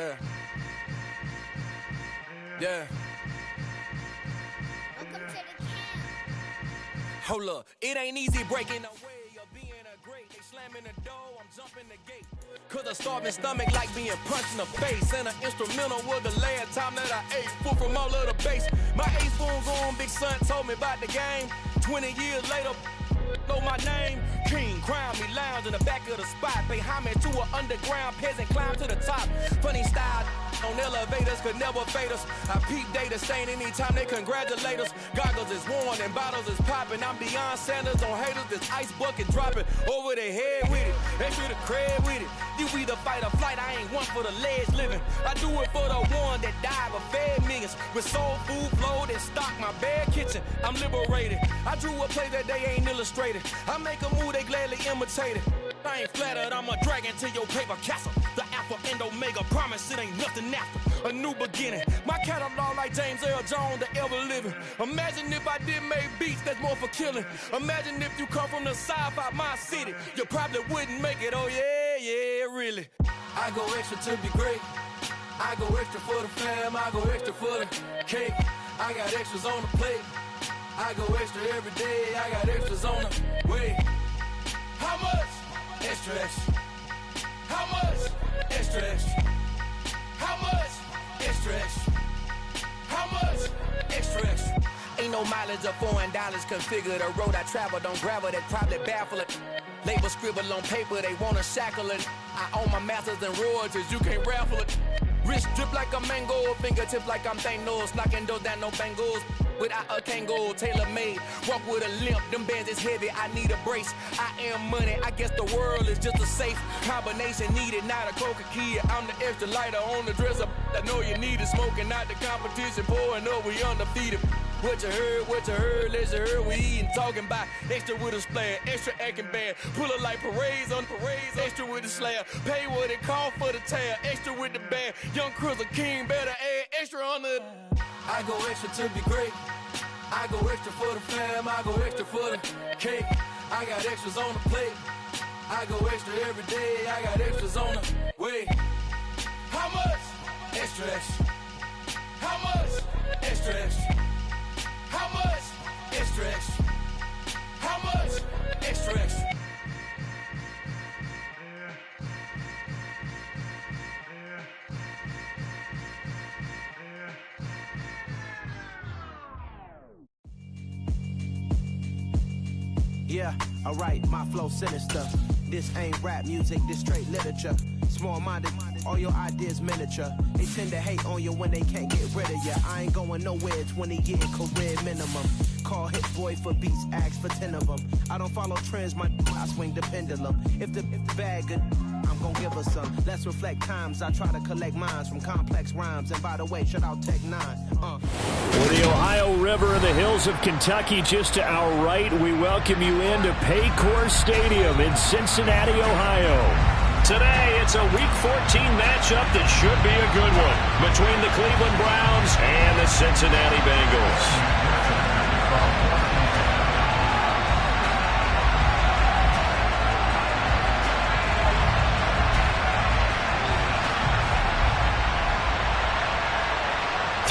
Yeah. Yeah. Welcome to the camp. Hold up, it ain't easy breaking away or being a great. They slamming the door, I'm jumping the gate. Cause a starving stomach like being punched in the face. And an instrumental was the last time that I ate. Full from all of the bass. My ace spoons on, big son told me about the game. 20 years later, know my name. King, crown me, lounge in the back of the spot. Pay homage to an underground peasant, climb to the top. Funny style on elevators could never fade us. I peep data stain anytime they congratulate us. Goggles is worn and bottles is popping. I'm Deion Sanders on haters, this ice bucket dropping over their head with it. They feel the cred with it. You either fight or flight, I ain't one for the ledge living. I do it for the one that died but fed millions. With soul food flowed and stock my bad kitchen. I'm liberated. I drew a play that they ain't illustrated. I make a move they gladly imitate it. I ain't flattered, I'm a dragon to your paper castle. The alpha and omega, promise it ain't nothing after. A new beginning. My catalog like James Earl Jones, the ever living. Imagine if I did make beats that's more for killing. Imagine if you come from the south out my city. You probably wouldn't make it, oh yeah, really. I go extra to be great. I go extra for the fam, I go extra for the cake. I got extras on the plate. I go extra every day, I got extras on the way. How much? Extra, extra. How much? Extra, extra. How much? Extra, extra. How much? Extra, extra. Ain't no mileage of $4 configure the road I travel. Don't gravel, that probably baffle it. Label scribble on paper, they wanna shackle it. I own my masters and royalties, you can't raffle it. Wrist drip like a mango, fingertips like I'm Thanos. Knocking doors down, no bangles. Without a Kango, tailor-made. Walk with a limp, them bands is heavy, I need a brace. I am money, I guess the world is just a safe combination needed, not a coca kid. I'm the extra lighter on the dresser. I know you need it, smoking out the competition, pouring up, we undefeated. What you heard, let's you heard, we eating, talking about extra with a splash, extra acting bad, pull it like parades on parades, extra with the slab, pay what it cost for the tab, extra with the bag, young Cruz a king, better add extra on the. I go extra to be great, I go extra for the fam, I go extra for the cake, I got extras on the plate, I go extra every day, I got extras on the way. How much? Extra, extra. How much? Extra, extra. How much? Extra, extra. How much? Extra, extra. Yeah, alright, my flow sinister. This ain't rap music, this straight literature. Small-minded, all your ideas miniature. They tend to hate on you when they can't get rid of you. I ain't going nowhere, 20-year career minimum. Call Hit Boy for beats, ask for 10 of them. I don't follow trends, I swing the pendulum. If the bag good, I'm gon' give her some. Let's reflect times, I try to collect minds from complex rhymes. And by the way, shout out Tech 9. For the Ohio River and the hills of Kentucky just to our right, we welcome you into Paycor Stadium in Cincinnati, Ohio. Today, it's a Week 14 matchup that should be a good one between the Cleveland Browns and the Cincinnati Bengals.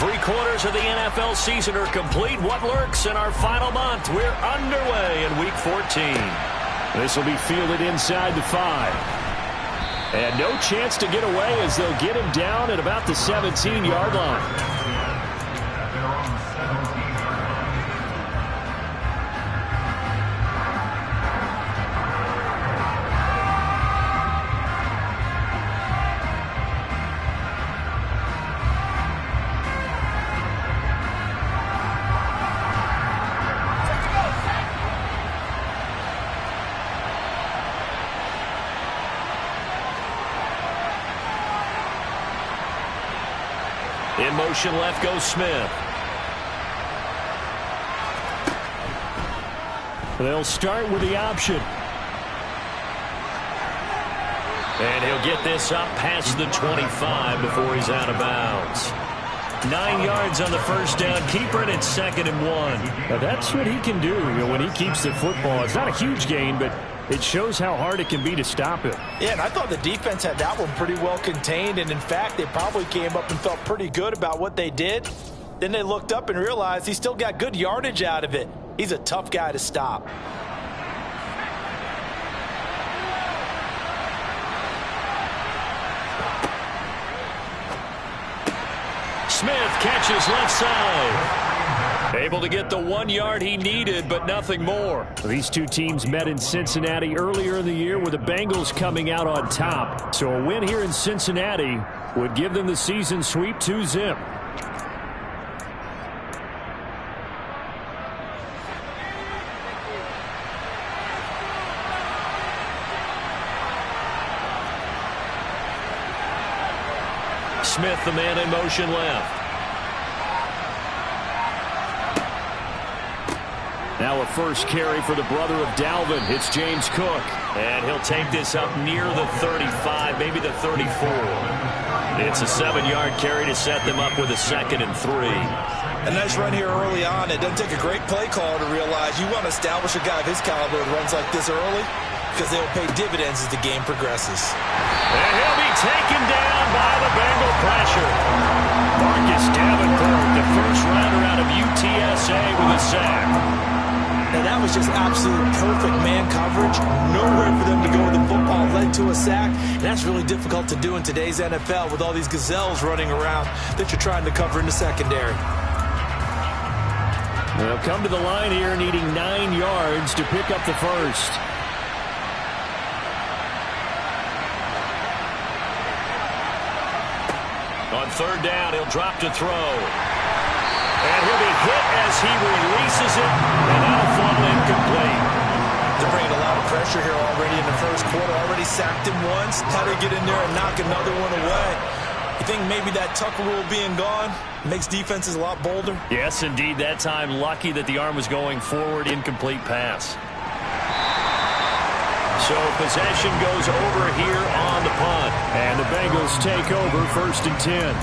Three-quarters of the NFL season are complete. What lurks in our final month? We're underway in Week 14. This will be fielded inside the 5. And no chance to get away as they'll get him down at about the 17-yard line. In motion left goes Smith. They'll start with the option. And he'll get this up past the 25 before he's out of bounds. 9 yards on the first down. Keeper it at 2nd and 1. Now that's what he can do, when he keeps the football. It's not a huge gain, but it shows how hard it can be to stop it. Yeah, and I thought the defense had that one pretty well contained, and in fact, they probably came up and felt pretty good about what they did. Then they looked up and realized he still got good yardage out of it. He's a tough guy to stop. Smith catches left side. Able to get the 1 yard he needed, but nothing more. These two teams met in Cincinnati earlier in the year with the Bengals coming out on top. So a win here in Cincinnati would give them the season sweep 2-zip. Smith, the man in motion left. Now a first carry for the brother of Dalvin. It's James Cook. And he'll take this up near the 35, maybe the 34. It's a 7-yard carry to set them up with a 2nd and 3. A nice run here early on. It doesn't take a great play caller to realize you want to establish a guy of his caliber that runs like this early, because they'll pay dividends as the game progresses. And he'll be taken down by the Bengal pressure. Marcus Davenport, the first rounder out of UTSA with a sack. Now that was just absolute perfect man coverage. Nowhere for them to go with the football, led to a sack. And that's really difficult to do in today's NFL with all these gazelles running around that you're trying to cover in the secondary. They'll come to the line here needing 9 yards to pick up the first. On 3rd down, he'll drop to throw. And he'll be hit as he releases it, and that'll fall incomplete. They're bringing a lot of pressure here already in the first quarter. Already sacked him once. How to get in there and knock another one away. You think maybe that Tucker rule being gone makes defenses a lot bolder? Yes, indeed. That time, lucky that the arm was going forward. Incomplete pass. So possession goes over here on the punt. And the Bengals take over 1st and 10.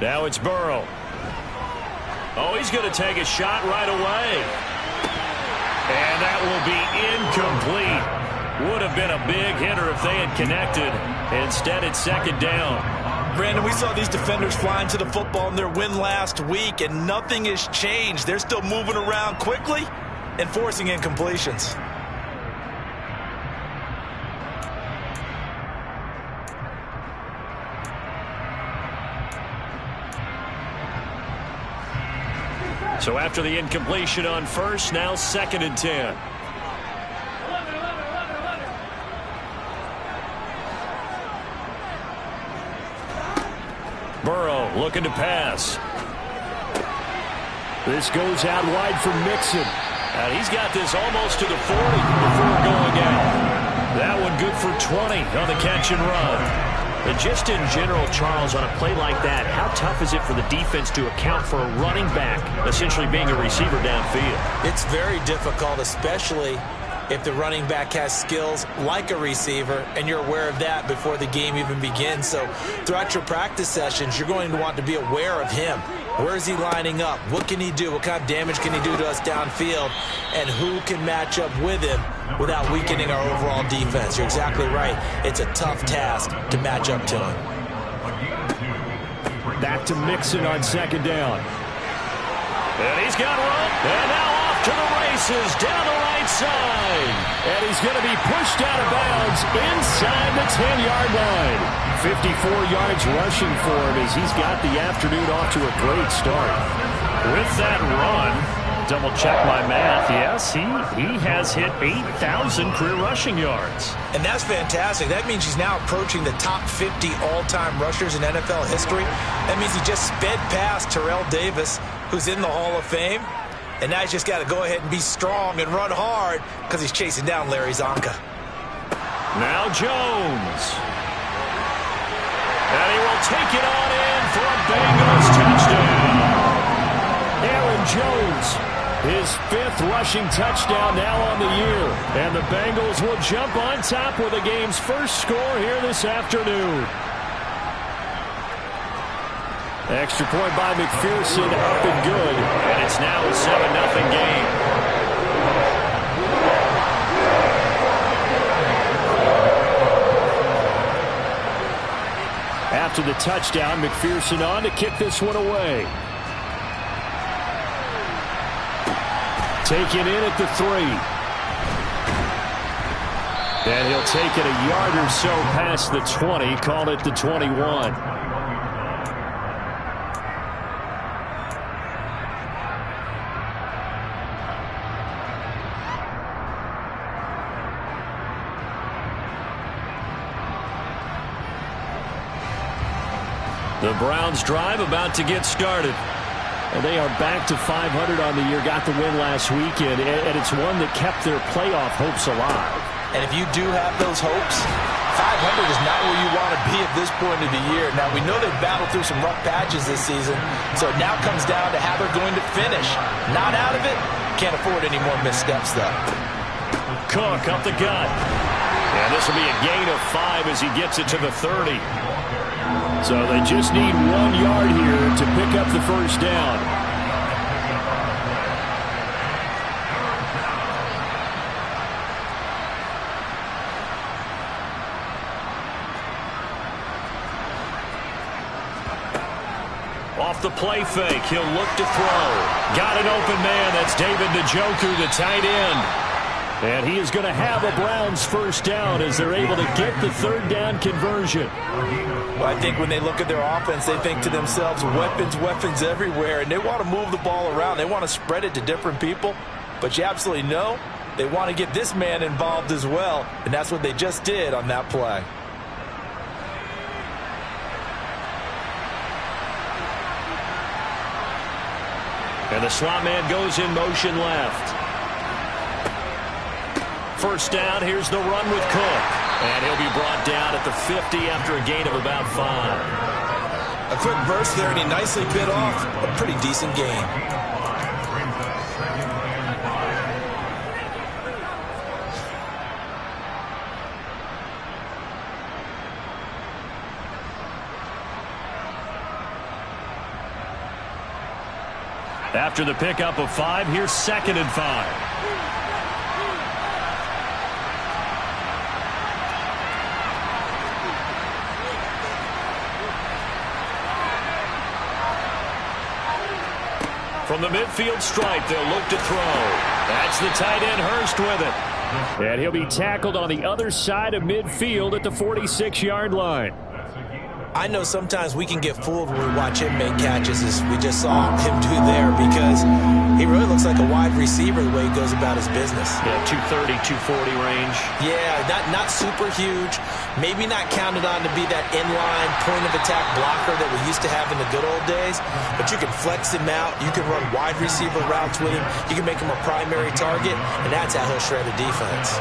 Now it's Burrow. Oh, he's going to take a shot right away. And that will be incomplete. Would have been a big hitter if they had connected. Instead, it's 2nd down. Brandon, we saw these defenders flying to the football in their win last week, and nothing has changed. They're still moving around quickly and forcing incompletions. So after the incompletion on first, now 2nd and 10. Burrow looking to pass. This goes out wide for Mixon. And he's got this almost to the 40 before going out. That one good for 20 on the catch and run. And just in general, Charles, on a play like that, how tough is it for the defense to account for a running back essentially being a receiver downfield? It's very difficult, especially if the running back has skills like a receiver, and you're aware of that before the game even begins. So throughout your practice sessions, you're going to want to be aware of him. Where is he lining up? What can he do? What kind of damage can he do to us downfield? And who can match up with him without weakening our overall defense? You're exactly right. It's a tough task to match up to him. Back to Mixon on 2nd down. And he's got run. And now off to the races down the right side. And he's going to be pushed out of bounds inside the 10-yard line. 54 yards rushing for him as he's got the afternoon off to a great start. With that run, double check my math. Yes, he has hit 8,000 career rushing yards. And that's fantastic. That means he's now approaching the top 50 all-time rushers in NFL history. That means he just sped past Terrell Davis, who's in the Hall of Fame. And now he's just got to go ahead and be strong and run hard because he's chasing down Larry Zonka. Now Jones. And he will take it on in for a Bengals touchdown. Aaron Jones, his 5th rushing touchdown now on the year. And the Bengals will jump on top with the game's first score here this afternoon. Extra point by McPherson, up and good. And it's now a 7-0 game. After the touchdown, McPherson on to kick this one away. Taken in at the 3. And he'll take it a yard or so past the 20, call it the 21. The Browns drive about to get started. And they are back to 500 on the year. Got the win last weekend, and it's one that kept their playoff hopes alive. And if you do have those hopes, 500 is not where you want to be at this point of the year. Now, we know they've battled through some rough patches this season, so it now comes down to how they're going to finish. Not out of it. Can't afford any more missteps, though. Cook up the gut. And this will be a gain of 5 as he gets it to the 30. So they just need 1 yard here to pick up the first down. Off the play fake, he'll look to throw. Got an open man. That's David Njoku, the tight end. And he is going to have a Browns first down as they're able to get the 3rd down conversion. Well, I think when they look at their offense, they think to themselves, weapons, weapons everywhere, and they want to move the ball around. They want to spread it to different people, but you absolutely know they want to get this man involved as well, and that's what they just did on that play. And the slot man goes in motion left. First down, here's the run with Cook. And he'll be brought down at the 50 after a gain of about 5. A quick burst there, and he nicely bit off a pretty decent gain. After the pickup of 5, here's 2nd and 5. From the midfield stripe, they'll look to throw. That's the tight end Hurst with it. And he'll be tackled on the other side of midfield at the 46-yard line. I know sometimes we can get fooled when we watch him make catches, as we just saw him do there, because he really looks like a wide receiver the way he goes about his business. Yeah, 230, 240 range. Yeah, not super huge. Maybe not counted on to be that inline point-of-attack blocker that we used to have in the good old days, but you can flex him out. You can run wide receiver routes with him. You can make him a primary target, and that's how he'll shred a defense.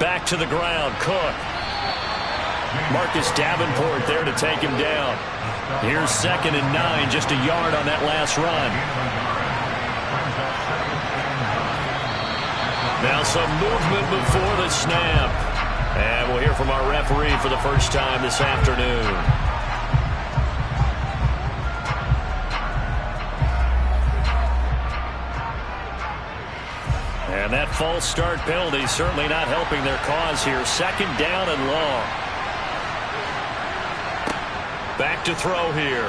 Back to the ground, Cook. Marcus Davenport there to take him down. Here's 2nd and 9, just a yard on that last run. Now some movement before the snap. And we'll hear from our referee for the first time this afternoon. And that false start penalty certainly not helping their cause here. 2nd down and long. Back to throw here.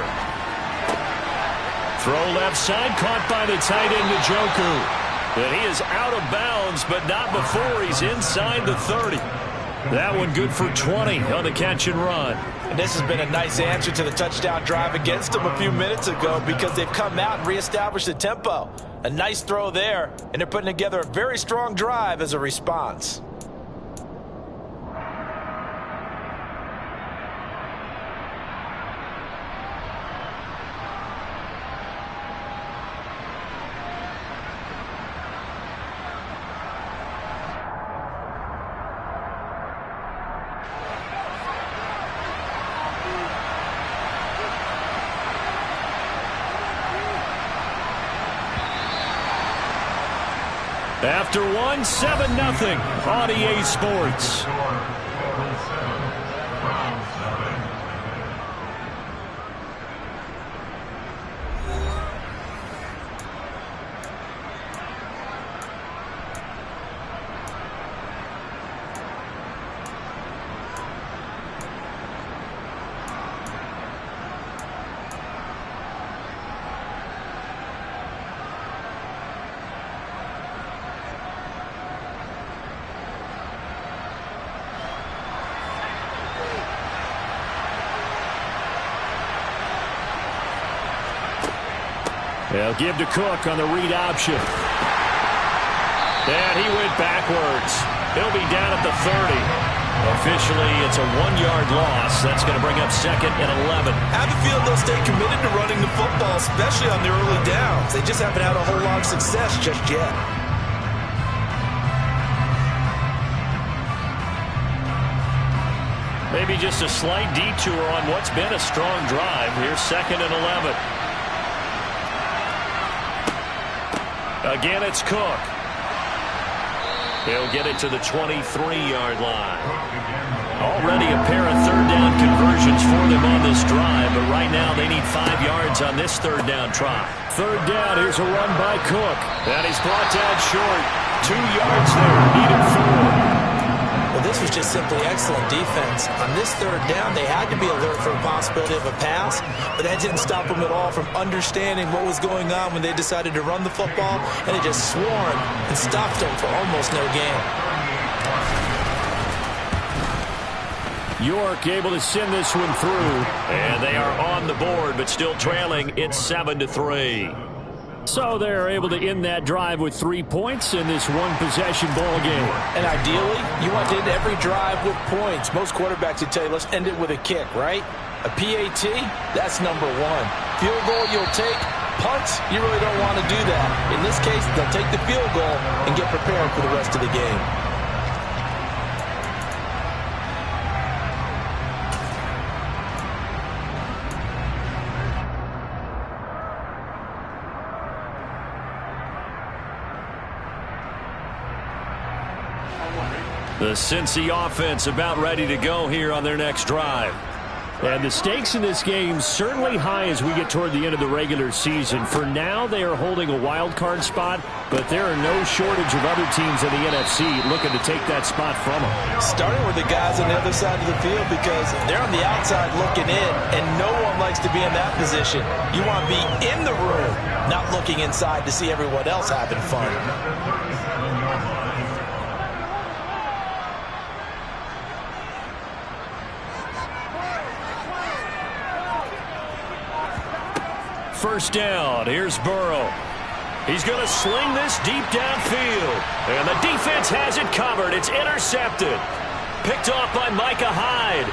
Throw left side, caught by the tight end Njoku. But he is out of bounds, but not before he's inside the 30. That one good for 20 on the catch and run. And this has been a nice answer to the touchdown drive against them a few minutes ago, because they've come out and reestablished the tempo. A nice throw there, and they're putting together a very strong drive as a response. After one, 7-0 on EA Sports. They'll give to Cook on the read option. And he went backwards. He'll be down at the 30. Officially, it's a 1-yard loss. That's going to bring up 2nd and 11. I have a feeling they'll stay committed to running the football, especially on the early downs. They just haven't had a whole lot of success just yet. Maybe just a slight detour on what's been a strong drive. Here's 2nd and 11. Again, it's Cook. He'll get it to the 23-yard line. Already a pair of third-down conversions for them on this drive, but right now they need 5 yards on this third-down try. Third down, here's a run by Cook. And he's brought down short. 2 yards there, needed 4. Well, this was just simply excellent defense. On this third down, they had to be alert for the possibility of a pass, but that didn't stop them at all from understanding what was going on when they decided to run the football, and they just swarmed and stopped them for almost no gain. York able to send this one through, and they are on the board, but still trailing. It's 7-3. So they're able to end that drive with 3 points in this one-possession ball game. And ideally, you want to end every drive with points. Most quarterbacks would tell you, let's end it with a kick, right? A PAT, that's number 1. Field goal, you'll take. Punts, you really don't want to do that. In this case, they'll take the field goal and get prepared for the rest of the game. The Cincy offense about ready to go here on their next drive. And the stakes in this game certainly high as we get toward the end of the regular season. For now, they are holding a wild card spot, but there are no shortage of other teams in the NFC looking to take that spot from them. Starting with the guys on the other side of the field because they're on the outside looking in, and no one likes to be in that position. You want to be in the room, not looking inside to see everyone else having fun. First down, here's Burrow. He's going to sling this deep downfield. And the defense has it covered. It's intercepted. Picked off by Micah Hyde.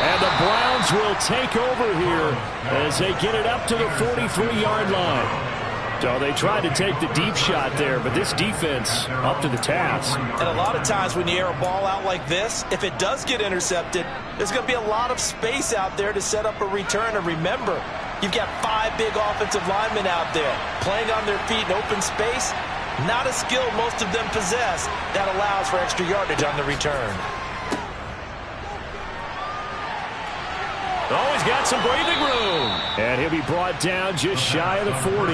And the Browns will take over here as they get it up to the 43-yard line. So they tried to take the deep shot there, but this defense up to the task. And a lot of times when you air a ball out like this, if it does get intercepted, there's going to be a lot of space out there to set up a return. And remember, you've got 5 big offensive linemen out there playing on their feet in open space. Not a skill most of them possess that allows for extra yardage on the return. Oh, he's got some breathing room. And he'll be brought down just shy of the 40.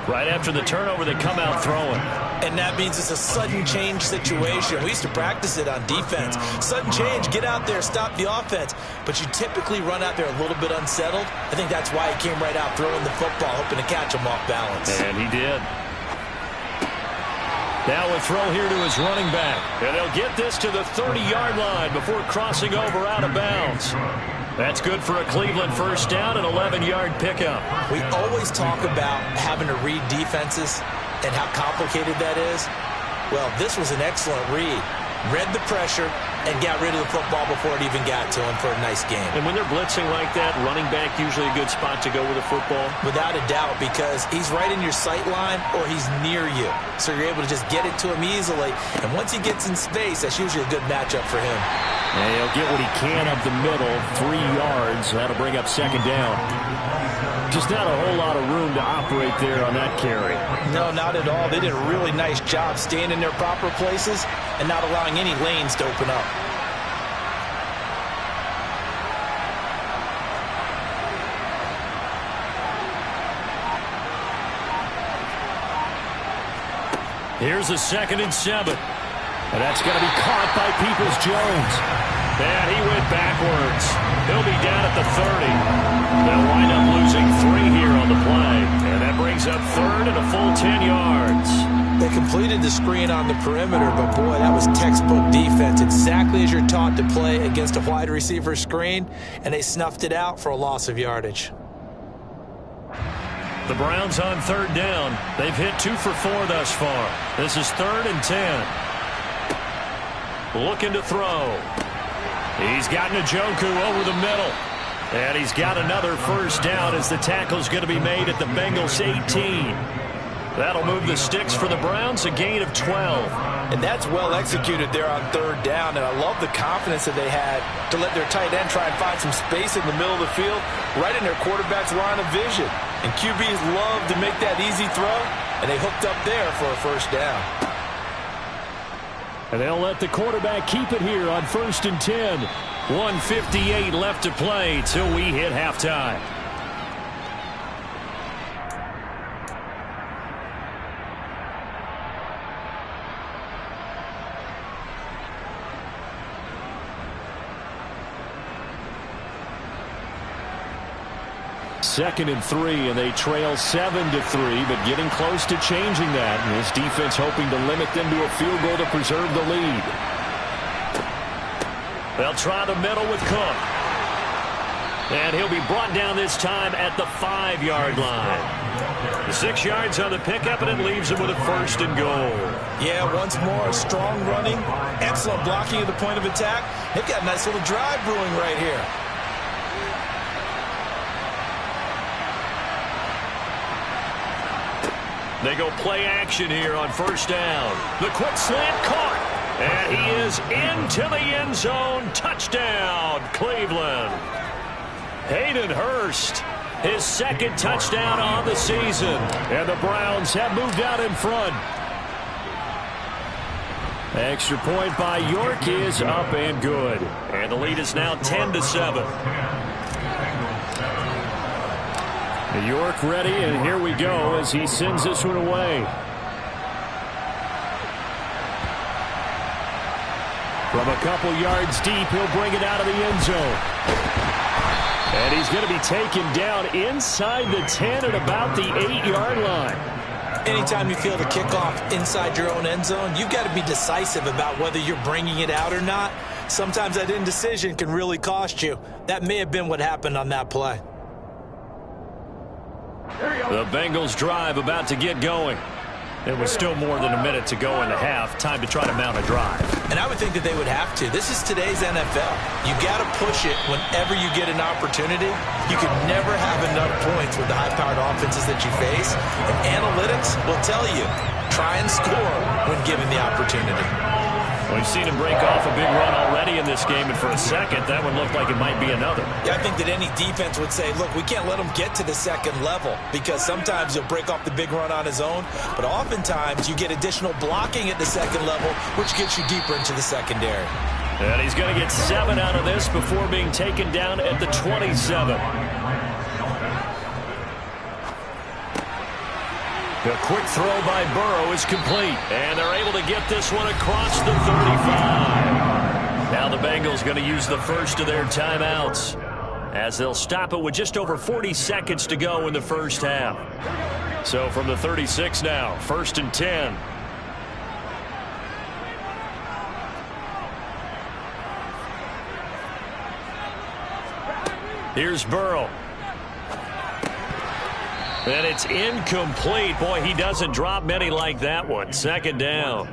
Right after the turnover, they come out throwing. And that means it's a sudden change situation. We used to practice it on defense. Sudden change, get out there, stop the offense. But you typically run out there a little bit unsettled. I think that's why he came right out throwing the football, hoping to catch him off balance. And he did. Now a throw here to his running back. And they'll get this to the 30-yard line before crossing over out of bounds. That's good for a Cleveland first down, an 11-yard pickup. We always talk about having to read defenses and how complicated that is. Well, this was an excellent read. Read the pressure and got rid of the football before it even got to him for a nice game. And when they're blitzing like that, running back usually a good spot to go with a football? Without a doubt, because he's right in your sight line or he's near you. So you're able to just get it to him easily. And once he gets in space, that's usually a good matchup for him. And he'll get what he can up the middle, 3 yards. That'll bring up second down. Just not a whole lot of room to cooperate there on that carry. No, not at all. They did a really nice job staying in their proper places and not allowing any lanes to open up. Here's a 2nd and 7. And that's going to be caught by Peoples-Jones. And he went backwards. He'll be down at the 30. They'll wind up losing 3 here on the play. And that brings up 3rd and a full 10 yards. They completed the screen on the perimeter, but boy, that was textbook defense. Exactly as you're taught to play against a wide receiver screen, and they snuffed it out for a loss of yardage. The Browns on 3rd down. They've hit 2 for 4 thus far. This is 3rd and 10. Looking to throw. He's got Njoku over the middle. And he's got another first down as the tackle's going to be made at the Bengals 18. That'll move the sticks for the Browns, a gain of 12. And that's well executed there on 3rd down, and I love the confidence that they had to let their tight end try and find some space in the middle of the field, right in their quarterback's line of vision. And QBs love to make that easy throw, and they hooked up there for a first down. And they'll let the quarterback keep it here on 1st and 10. 1:58 left to play till we hit halftime. Second and 3, and they trail 7-3, but getting close to changing that. And his defense hoping to limit them to a field goal to preserve the lead. They'll try the middle with Cook. And he'll be brought down this time at the 5-yard line. 6 yards on the pickup, and it leaves him with a 1st and goal. Yeah, once more, strong running, excellent blocking at the point of attack. They've got a nice little drive brewing right here. They go play action here on 1st down. The quick slant caught. And he is into the end zone. Touchdown, Cleveland. Hayden Hurst, his 2nd touchdown on the season. And the Browns have moved out in front. Extra point by York is up and good. And the lead is now 10-7. York ready, and here we go as he sends this one away. From a couple yards deep, he'll bring it out of the end zone. And he's going to be taken down inside the 10 at about the 8-yard line. Anytime you feel the kickoff inside your own end zone, you've got to be decisive about whether you're bringing it out or not. Sometimes that indecision can really cost you. That may have been what happened on that play. The Bengals drive about to get going. It was still more than a minute to go in the half. Time to try to mount a drive. And I would think that they would have to. This is today's NFL. You got to push it whenever you get an opportunity. You can never have enough points with the high-powered offenses that you face. And analytics will tell you, try and score when given the opportunity. We've seen him break off a big run already in this game, and for a second, that one looked like it might be another. Yeah, I think that any defense would say, look, we can't let him get to the second level, because sometimes he'll break off the big run on his own, but oftentimes you get additional blocking at the second level, which gets you deeper into the secondary. And he's going to get 7 out of this before being taken down at the 27. The quick throw by Burrow is complete. And they're able to get this one across the 35. Now the Bengals going to use the first of their timeouts, as they'll stop it with just over 40 seconds to go in the first half. So from the 36 now, 1st and 10. Here's Burrow. And it's incomplete. Boy, he doesn't drop many like that one. 2nd down.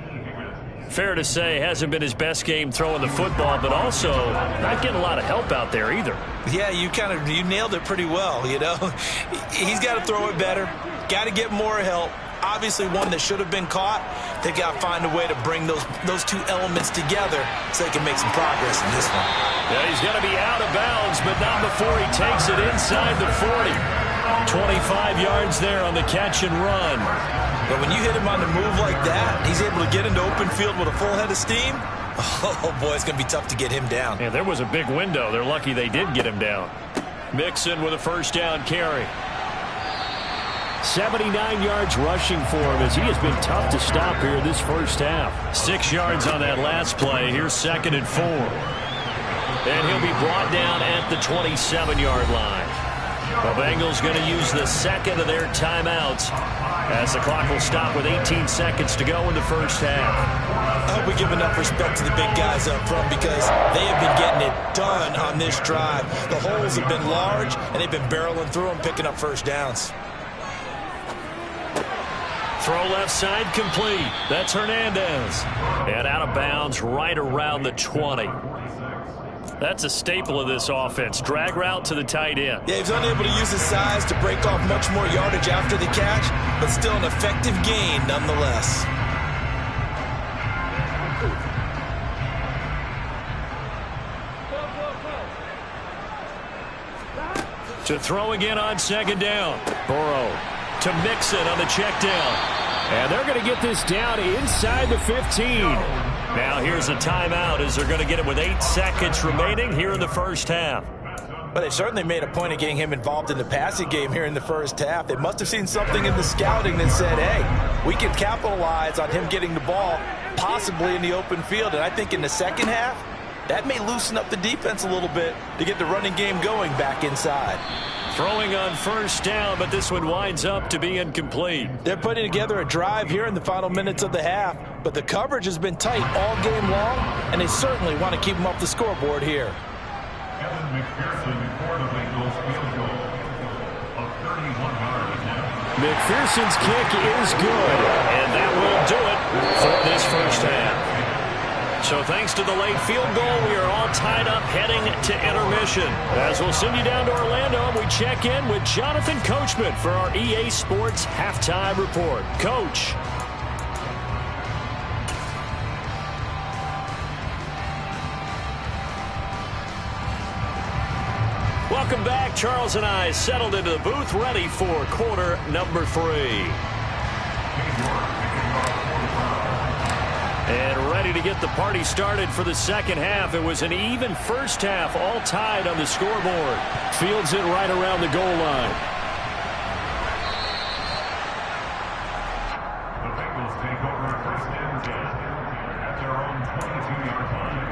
Fair to say, hasn't been his best game throwing the football, but also not getting a lot of help out there either. Yeah, you nailed it pretty well, you know. He's got to throw it better. Got to get more help. Obviously one that should have been caught. They got to find a way to bring those two elements together so they can make some progress in this one. Yeah, he's going to be out of bounds, but not before he takes it inside the 40. 25 yards there on the catch and run. But when you hit him on the move like that, he's able to get into open field with a full head of steam. Oh, boy, it's going to be tough to get him down. Yeah, there was a big window. They're lucky they did get him down. Mixon with a first down carry. 79 yards rushing for him as he has been tough to stop here this first half. 6 yards on that last play. Here's 2nd and 4. And he'll be brought down at the 27-yard line. The Bengals going to use the second of their timeouts as the clock will stop with 18 seconds to go in the first half. I hope we give enough respect to the big guys up front because they have been getting it done on this drive. The holes have been large, and they've been barreling through them, picking up first downs. Throw left side complete. That's Hernandez. And out of bounds right around the 20. That's a staple of this offense. Drag route to the tight end. Yeah, he's unable to use his size to break off much more yardage after the catch, but still an effective gain nonetheless. To throw again on 2nd down. Burrow to Mixon on the check down. And they're going to get this down inside the 15. Now here's a timeout as they're going to get it with 8 seconds remaining here in the first half. But they certainly made a point of getting him involved in the passing game here in the first half. They must have seen something in the scouting that said, hey, we can capitalize on him getting the ball possibly in the open field. And I think in the second half, that may loosen up the defense a little bit to get the running game going back inside. Throwing on first down, but this one winds up to be incomplete. They're putting together a drive here in the final minutes of the half, but the coverage has been tight all game long, and they certainly want to keep them off the scoreboard here. McPherson's kick is good, and that will do it for this first half. So thanks to the late field goal, we are all tied up heading to intermission. As we'll send you down to Orlando, we check in with Jonathan Coachman for our EA Sports Halftime Report. Coach. Welcome back. Charles and I settled into the booth, ready for quarter number 3. And ready to get the party started for the second half. It was an even first half, all tied on the scoreboard. Fields it right around the goal line. The Bengals take over first and 10 at their own 22-yard line.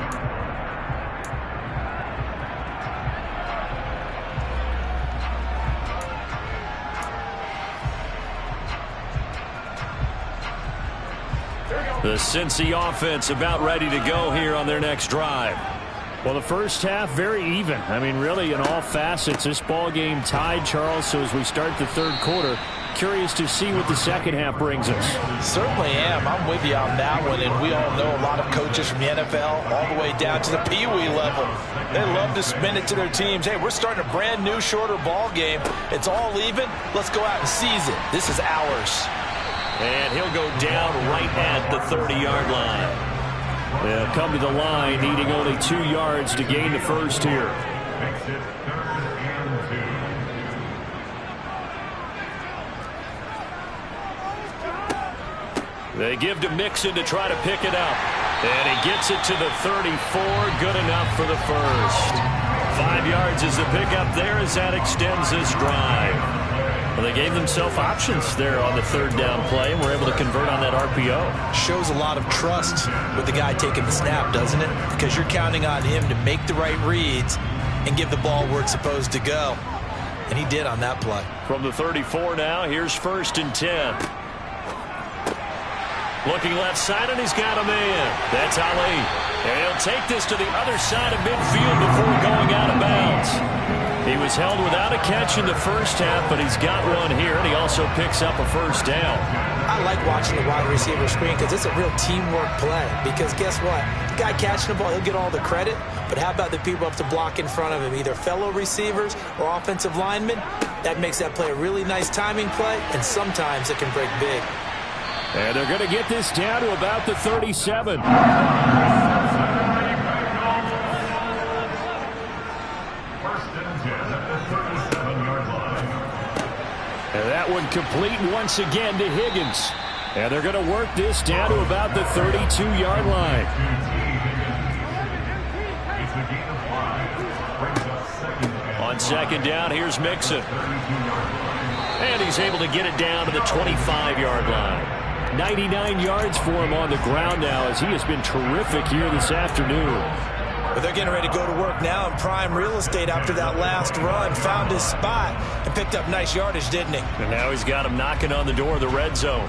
The Cincy offense about ready to go here on their next drive. Well, the first half, very even. I mean, really, in all facets, this ball game tied, Charles. So as we start the third quarter, curious to see what the second half brings us. Certainly am. I'm with you on that one. And we all know a lot of coaches from the NFL all the way down to the Pee Wee level. They love to spin it to their teams. Hey, we're starting a brand new, shorter ball game. It's all even. Let's go out and seize it. This is ours. And he'll go down right at the 30-yard line. They'll come to the line, needing only 2 yards to gain the first here. Makes it 3rd and 2. They give to Mixon to try to pick it up. And he gets it to the 34. Good enough for the first. 5 yards is the pickup there as that extends this drive. Well, they gave themselves options there on the third down play, and were able to convert on that RPO. Shows a lot of trust with the guy taking the snap, doesn't it? Because you're counting on him to make the right reads and give the ball where it's supposed to go. And he did on that play. From the 34 now, here's 1st and 10. Looking left side, and he's got a man. That's Ali. And he'll take this to the other side of midfield before going out of bounds. He was held without a catch in the first half, but he's got one here, and he also picks up a first down. I like watching the wide receiver screen because it's a real teamwork play. Because guess what? The guy catching the ball, he'll get all the credit. But how about the people up to block in front of him, either fellow receivers or offensive linemen? That makes that play a really nice timing play, and sometimes it can break big. And they're going to get this down to about the 37. one complete once again to Higgins. And they're going to work this down to about the 32-yard line. On second down, here's Mixon. And he's able to get it down to the 25-yard line. 99 yards for him on the ground now, as he has been terrific here this afternoon. But they're getting ready to go to work now in prime real estate after that last run. Found his spot and picked up nice yardage, didn't he? And now he's got him knocking on the door of the red zone.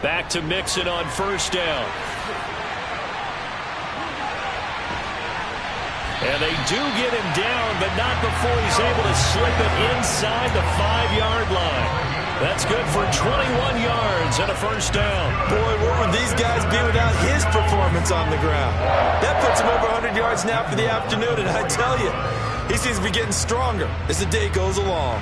Back to Mixon on first down. And they do get him down, but not before he's able to slip it inside the 5-yard line. That's good for 21 yards and a first down. Boy, what would these guys be without his performance on the ground? That puts him over 100 yards now for the afternoon, and I tell you, he seems to be getting stronger as the day goes along.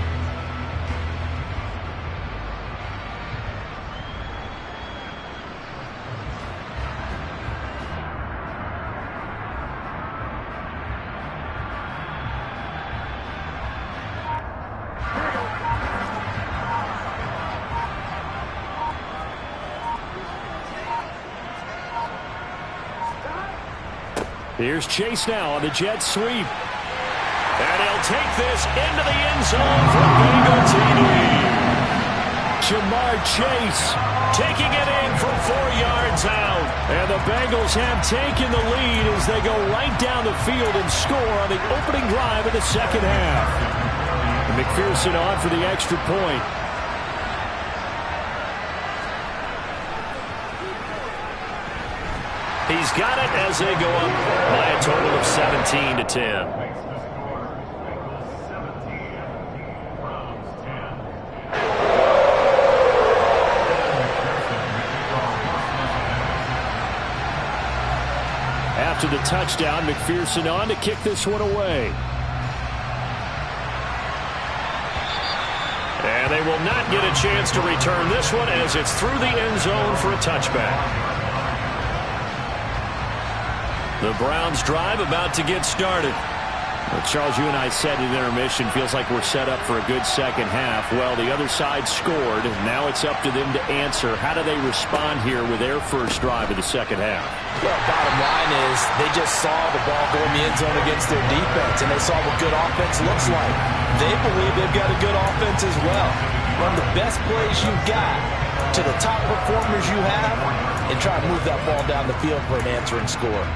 Here's Chase now on the jet sweep. And he'll take this into the end zone for Bengal TD. Jamar Chase taking it in from 4 yards out. And the Bengals have taken the lead as they go right down the field and score on the opening drive of the second half. And McPherson on for the extra point. He's got it as they go up by a total of 17-10. After the touchdown, McPherson on to kick this one away. And they will not get a chance to return this one as it's through the end zone for a touchback. The Browns drive about to get started. Well, Charles, you and I said at intermission, feels like we're set up for a good second half. Well, the other side scored. Now it's up to them to answer. How do they respond here with their first drive of the second half? Well, bottom line is they just saw the ball go in the end zone against their defense, and they saw what good offense looks like. They believe they've got a good offense as well. Run the best plays you've got to the top performers you have and try to move that ball down the field for an answering score.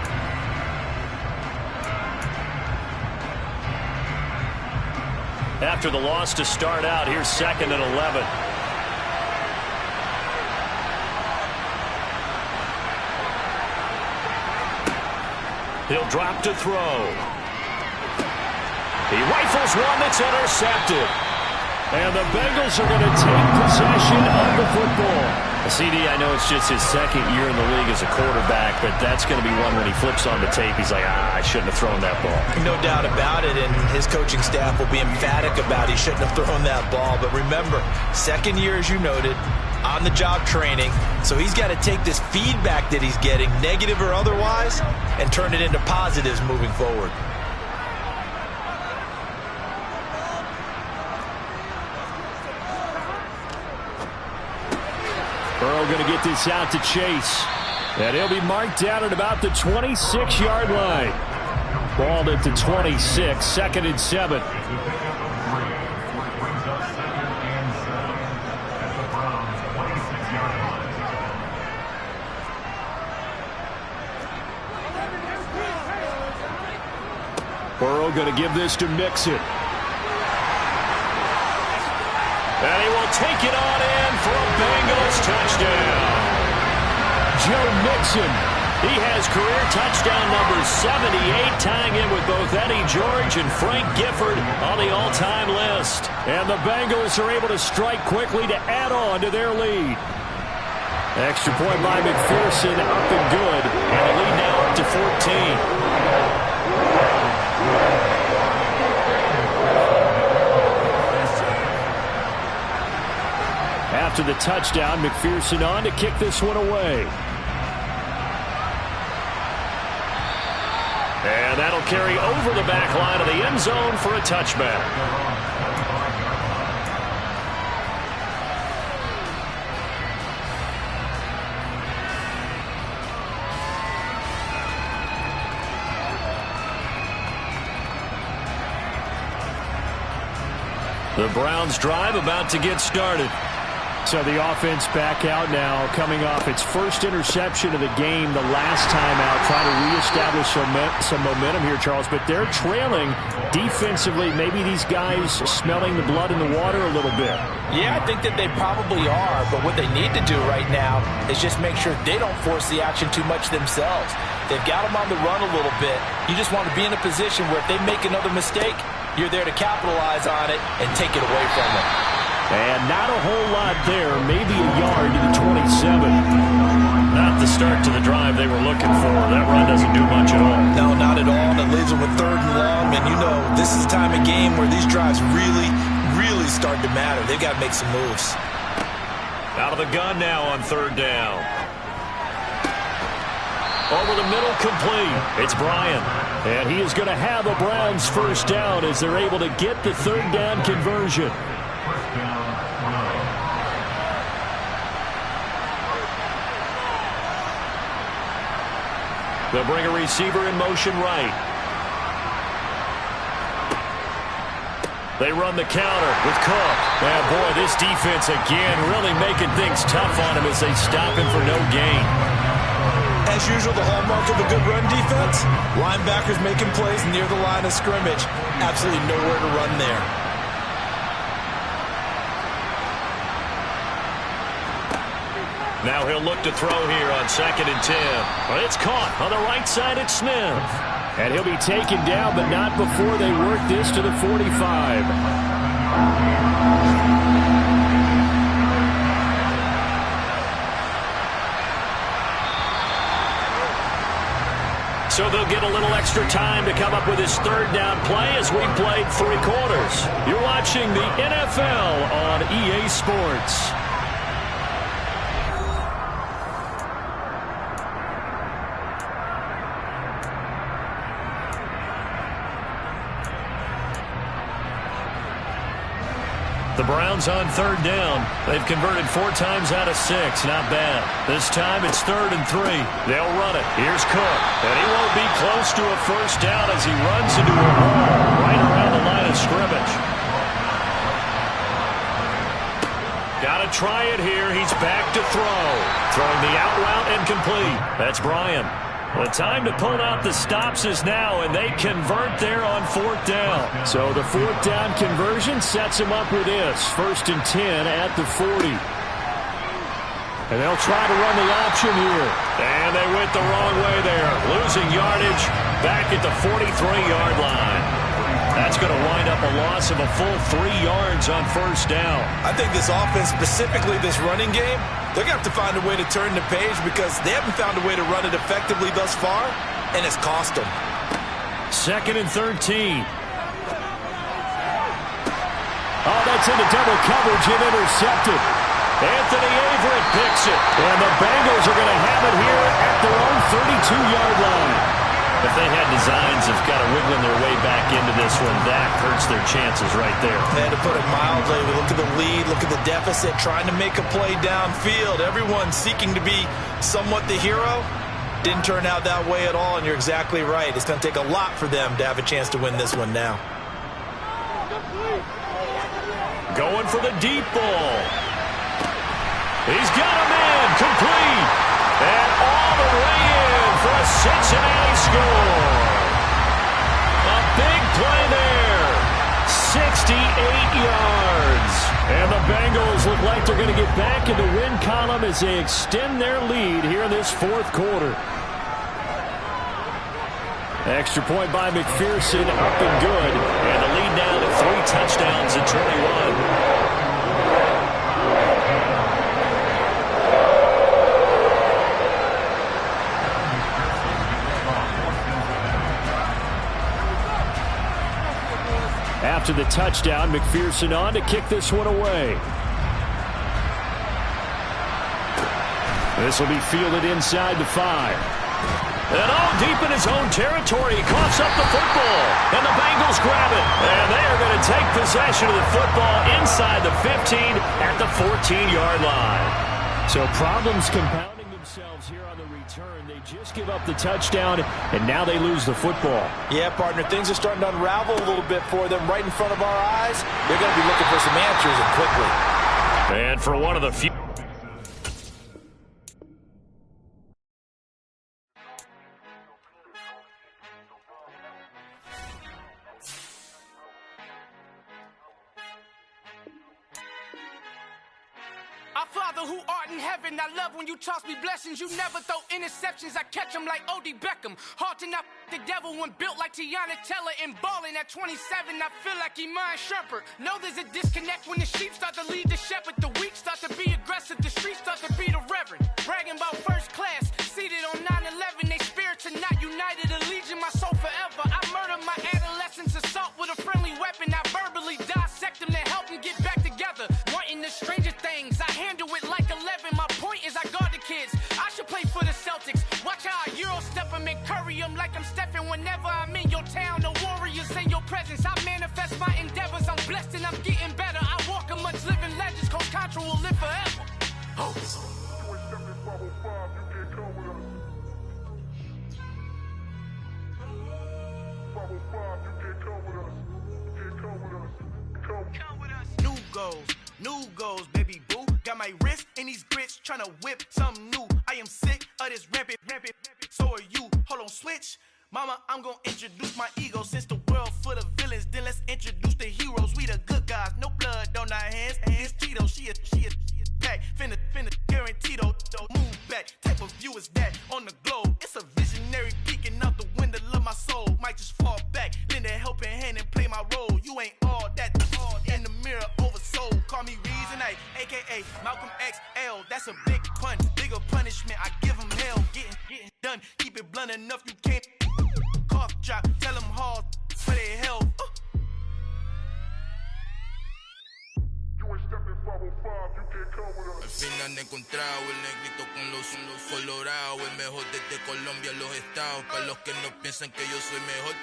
After the loss to start out, here's 2nd and 11. He'll drop to throw. He rifles one that's intercepted. And the Bengals are going to take possession of the football. CD, I know it's just his second year in the league as a quarterback, but that's going to be one when he flips on the tape, he's like, I shouldn't have thrown that ball. No doubt about it, and his coaching staff will be emphatic about he shouldn't have thrown that ball. But remember, second year, as you noted, on-the-job training, so he's got to take this feedback that he's getting, negative or otherwise, and turn it into positives moving forward. Burrow going to get this out to Chase. And he'll be marked down at about the 26-yard line. Balled at the 26, 2nd and 7. Burrow going to give this to Mixon. And he will take it on in for a Bengals touchdown. Joe Mixon, he has career touchdown number 78, tying in with both Eddie George and Frank Gifford on the all-time list. And the Bengals are able to strike quickly to add on to their lead. Extra point by McPherson, up and good. And the lead now up to 14. After the touchdown, McPherson on to kick this one away. And that'll carry over the back line of the end zone for a touchback. The Browns drive about to get started. So the offense back out now, coming off its first interception of the game the last time out, trying to reestablish some momentum here, Charles. But they're trailing defensively. Maybe these guys smelling the blood in the water a little bit. Yeah, I think that they probably are. But what they need to do right now is just make sure they don't force the action too much themselves. They've got them on the run a little bit. You just want to be in a position where if they make another mistake, you're there to capitalize on it and take it away from them. And not a whole lot there, maybe a yard to the 27. Not the start to the drive they were looking for. That run doesn't do much at all. No, not at all. That leaves them with 3rd and long. And you know, this is the time of game where these drives really, really start to matter. They've got to make some moves. Out of the gun now on 3rd down. Over the middle, complete. It's Bryant. And he is going to have a Browns first down as they're able to get the 3rd down conversion. They'll bring a receiver in motion right. They run the counter with Cook. And boy, this defense again really making things tough on him as they stop him for no gain. As usual, the hallmark of a good run defense, linebackers making plays near the line of scrimmage. Absolutely nowhere to run there. Now he'll look to throw here on 2nd and 10. But it's caught on the right side at Smith. And he'll be taken down, but not before they work this to the 45. So they'll get a little extra time to come up with his 3rd down play as we've played 3 quarters. You're watching the NFL on EA Sports. The Browns on 3rd down. They've converted 4 times out of 6. Not bad. This time it's 3rd and 3. They'll run it. Here's Cook. And he won't be close to a first down as he runs into a wall right around the line of scrimmage. Got to try it here. He's back to throw. Throwing the out route and complete. That's Bryant. The time to pull out the stops is now, and they convert there on 4th down. So the 4th down conversion sets him up with this. 1st and 10 at the 40. And they'll try to run the option here. And they went the wrong way there. Losing yardage back at the 43-yard line. That's going to wind up a loss of a full 3 yards on 1st down. I think this offense, specifically this running game, they're going to have to find a way to turn the page because they haven't found a way to run it effectively thus far, and it's cost them. 2nd and 13. Oh, that's into double coverage and intercepted. Anthony Averett picks it. And the Bengals are going to have it here at their own 32-yard line. If they had designs of kind of wiggling their way back into this one, that hurts their chances right there. And to put it mildly, we look at the lead, look at the deficit, trying to make a play downfield. Everyone seeking to be somewhat the hero. Didn't turn out that way at all, and you're exactly right. It's going to take a lot for them to have a chance to win this one now. Going for the deep ball. He's got a man complete. And all the way in for a Cincinnati score. A big play there. 68 yards. And the Bengals look like they're going to get back in the win column as they extend their lead here in this 4th quarter. Extra point by McPherson, up and good. And the lead now to 3 touchdowns at 21. after the touchdown. McPherson on to kick this one away. This will be fielded inside the 5. And all deep in his own territory, he coughs up the football. And the Bengals grab it. And they are going to take possession of the football inside the 15 at the 14-yard line. So problems compounding themselves here on the return. They just give up the touchdown, and now they lose the football. Yeah, partner, things are starting to unravel a little bit for them right in front of our eyes. They're going to be looking for some answers, and quickly. And for one of the few... Our Father who art in heaven, I love when you toss me blessings. You never throw interceptions, I catch them like O.D. Beckham. Hard to not the devil when built like Tiana Teller and balling at 27. I feel like Iman Shumpert. Know there's a disconnect when the sheep start to lead the shepherd. The weak start to be aggressive, the streets start to be the reverend. Bragging about first class, seated on 9/11. They spirits are not united, a legion, my soul forever. I murder my adolescence, assault with a friendly weapon. I verbally dissect them to help them get back together. Wanting the stranger things, I handle it like 11. My point is I guard the kids. I should play for the Celtics. Watch how I Euro step them and curry them like I'm Stephen. Whenever I'm in your town, the Warriors in your presence. I manifest my endeavors. I'm blessed and I'm getting better. I walk amongst living legends. Coach Contra will live forever. Oh. New goals, new goals, baby boo. Got my wrist in these grits, tryna whip something new. I am sick of this rampant. So are you. Hold on, switch. Mama, I'm gonna introduce my ego. Since the world full of villains, then let's introduce the heroes. We the good guys, no blood on our hands. It's Tito, she is back. Finna guaranteed, move back. Type of view is that on the globe. It's a visionary peeking out the window of my soul. Might just fall back, lend a helping hand and play my role. You ain't all that, all in the mirror oversold. Call me Reason A, aka Malcolm XL. That's a big pun, bigger punishment. I give him hell, getting done. Keep it blunt enough, you can't cough drop. Tell them hard for their health. Al fin han encontrado el negrito con los colorados, el mejor desde Colombia a los estados. Para los que no piensan que yo soy mejor,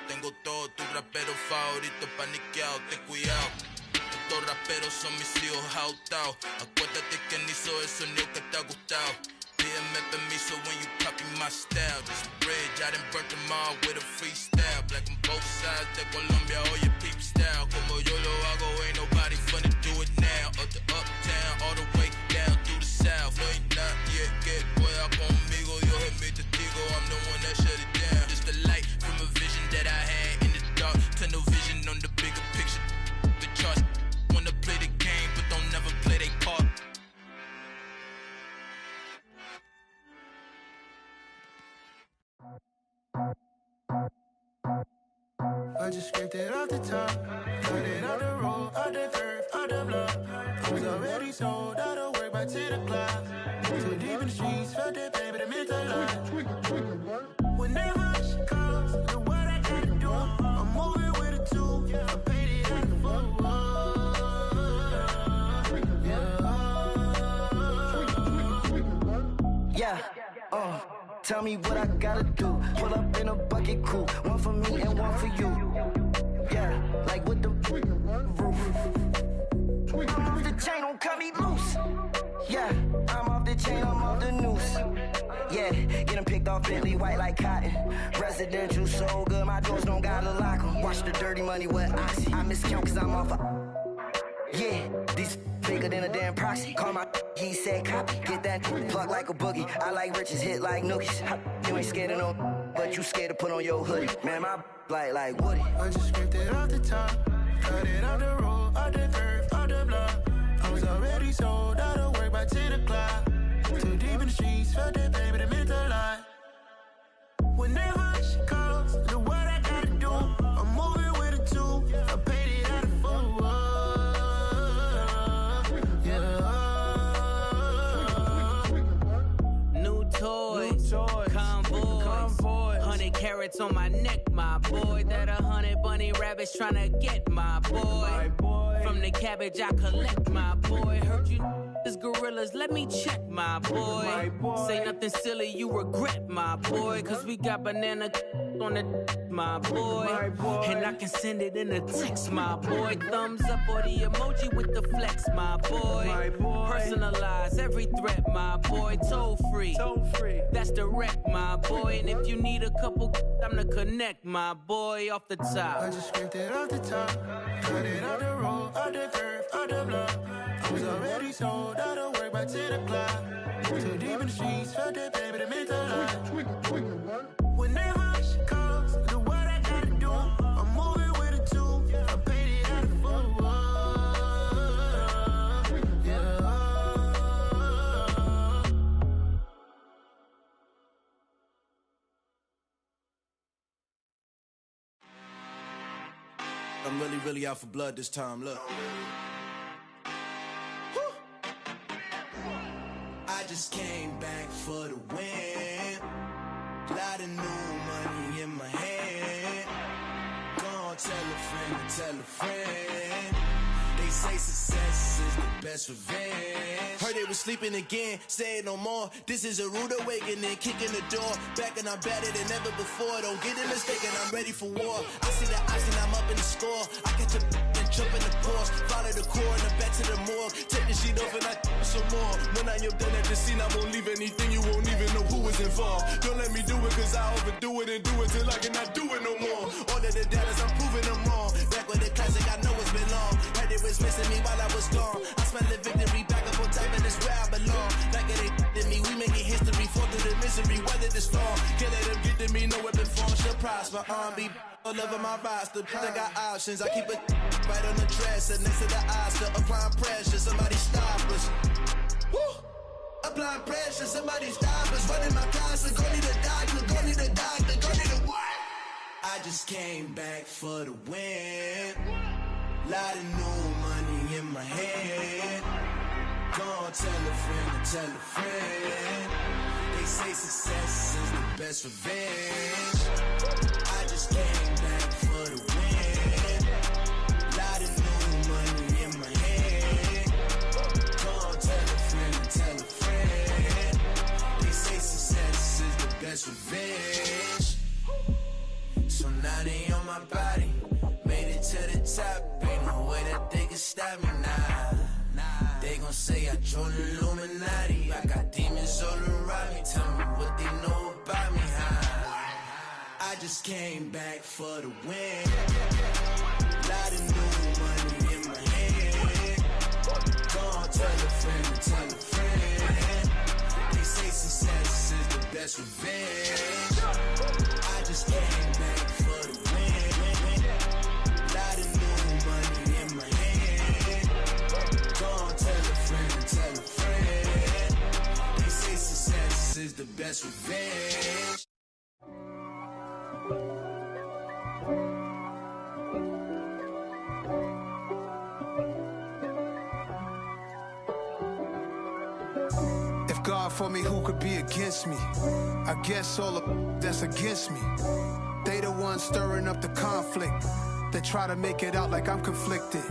tengo todo, tus raperos favoritos paniqueados, ten cuidado. Estos raperos son mis hijos adoptados. Acuérdate que ni hizo el sonido que te ha gustado. Pídeme permiso when you copy my style. This bridge, I done burnt them all with a freestyle. Black on both sides de Colombia, oye peep style. Como yo lo hago, ain't nobody finna do it now. Up the uptown, all the way down through the south. No hay nadie que pueda conmigo. Dios es mi testigo, I'm the one that shut it down. Just a light from a vision that I had in the dark. Tunnel vision on the bigger picture. The charts wanna play the game, but don't never play their part. I just scraped it off the top, cut it out the road, out the turf, out the block. I was already sold out of work by 10 o'clock. Too deep in the streets, felt that baby, the mental lie. Whenever she calls, the what I gotta do, I'm moving with a two. I paid it at the Yeah, tell me what I gotta do. Pull up in a bucket crew, one for me and one for you. Yeah, like with the roof. I'm off the chain, don't cut me loose. Yeah, I'm off the chain, I'm off the noose. Yeah, getting picked off Bentley white like cotton. Residential so good, my doors don't gotta lock 'em. Watch the dirty money with oxy. I miscount cause I'm off yeah, these bigger than a damn proxy. Call my he said copy. Get that plug like a boogie. I like riches, hit like nookies. You ain't scared of no, but you scared to put on your hoodie. Man, my like Woody. I just scraped it off the top, cut it out the road, out the turf, out the block. I was already sold out of work by 10 o'clock. Too deep in the streets, felt that baby, the mental lie. Whenever she calls, the what I gotta do, I'm moving with a two. I paid it out of full. New toys, convoys, 100K carats on my neck, my boy. That 100 bunny rabbits tryna get, my boy. From the cabbage I collect, my boy. Heard you is gorillas, let me check, my boy. Say nothing silly, you regret, my boy. Cause we got banana on the my boy. And I can send it in a text, my boy. Thumbs up or the emoji with the flex, my boy. Personalize every threat, my boy. Toll free, that's direct, my boy. And if you need a couple, I'm the connect, my boy. Off the top, I just scraped it off the top, cut it out the road, out the curve, out the block. I was already sold out of work by 10 o'clock. Too deep in the streets, felt that baby, the mental lie. Whenever she calls, do what I gotta do. I'm moving with a two, I paid it out of full. Yeah. I'm really out for blood this time, look. I just came back for the win. Lot of new money in my hand. Gonna tell a friend to tell a friend. They say success is the best revenge. Heard they was sleeping again, say it no more. This is a rude awakening, kicking the door. Back and I'm better than ever before. Don't get it mistaken, I'm ready for war. I see the option, I'm up in the score. I catch a and jump in the course. Follow the core and the back to the morgue. Take the sheet off and I some more. When I am done at the scene, I won't leave anything. You won't even know who was involved. Don't let me do it, cause I overdo it and do it till I cannot do it no more. All of the doubters, I'm proving them wrong. Back with the classic, I know it's been long. Heard it was missing me while I was gone. I smell the victory back up on top, and it's where I belong. Like it ain't to me, we making history. Fall through the misery, weather the storm. Can't let them get to me, no weapon form shall prosper. Be all over my roster, I got options. I keep it right on the dresser, next to the Oscar. Applying pressure, somebody stop us. Woo! Applying pressure, somebody stop us. Running my closet, go need a doctor, go need a doctor, go need a what? I just came back for the win. Lot of new money in my hand. Gonna tell a friend to tell a friend. They say success is the best revenge. I just came back for the win. Lot of new money in my hand. Gonna tell a friend to tell a friend. They say success is the best revenge. So now they on my body. Made it to the top. Ain't no way that they can stop me now. They gon' say I joined the Illuminati. I got demons all around me. Tell me what they know about me, huh? I just came back for the win. Lot of new money in my hand. Gonna tell a friend to tell a friend. They say success is the best revenge. I just came back for the win. Lot of new money in my hand. Gonna tell a friend to tell a friend. They say success is the best revenge. If God for me, who could be against me? I guess all of that's against me. They the ones stirring up the conflict. They try to make it out like I'm conflicted.